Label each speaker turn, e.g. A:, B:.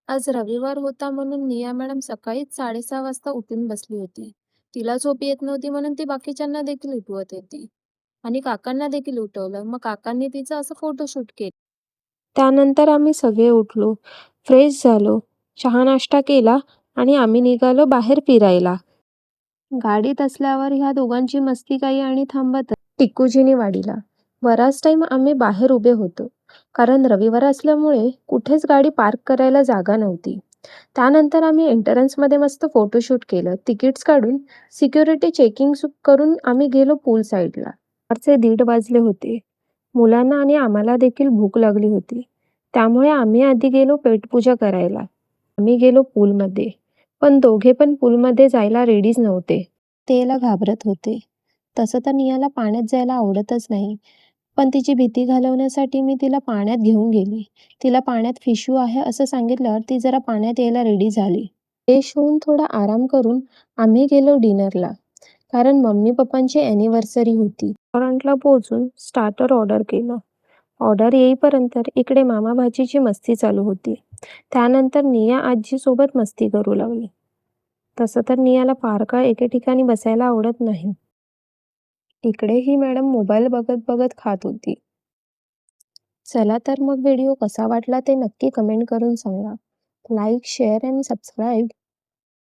A: आज रविवार होता म्हणून निया मॅडम सकाळीच 6:30 वाजता उठून बसली होती. तिला झोप येत नव्हती म्हणून ती बाकीच्यांना देखील उठवत होती आणि काकांना देखील उठवलं. मग काकांनी तिचं असं फोटोशूट केलं.
B: त्यानंतर आम्ही सगळे उठलो, फ्रेश झालो, चहा नाश्ता केला आणि आम्ही निघालो बाहेर फिरायला. गाडीत असल्यावर ह्या दोघांची मस्ती काही आणि थांबत टिकूजीनी वाडीला. बराच टाइम आम्ही बाहेर उभे होतो, कारण रविवार असल्यामुळे कुठेच गाडी पार्क करायला जागा नव्हती. त्यानंतर आम्ही एंट्रन्समध्ये मस्त फोटोशूट केलं. तिकीट्स काढून सिक्युरिटी चेकिंग करून आम्ही गेलो पूल साईडला. दुपारचे 1:30 वाजले होते. मुलांना आणि आम्हाला देखील भूक लागली होती. त्यामुळे आम्ही आधी गेलो पेटपूजा करायला. आम्ही गेलो पूलमध्ये, पण दोघे पण पूलमध्ये जायला रेडीच नव्हते. ते याला घाबरत होते. तसं तर नियाला पाण्यात जायला आवडतच नाही, पण तिची भीती घालवण्यासाठी मी तिला पाण्यात घेऊन गेली. तिला पाण्यात फिशू आहे असं सांगितल्यावर ती जरा पाण्यात यायला रेडी झाली. फ्रेश होऊन थोडा आराम करून आम्ही गेलो डिनरला, कारण मम्मी पप्पांची ॲनिव्हर्सरी होती. रेस्टॉरंटला पोहोचून स्टार्टर ऑर्डर केलं. ऑर्डर येईपर्यंत इकडे मामा भाचीची मस्ती चालू होती. त्यानंतर निया आजीसोबत मस्ती करू लागली. तसं तर नियाला फार एके ठिकाणी बसायला आवडत नाही. इकडे ही मॅडम मोबाईल बघत बघत खात होती. चला तर मग व्हिडिओ कसा वाटला ते नक्की कमेंट करून सांगा. लाईक, शेअर आणि सबस्क्राईब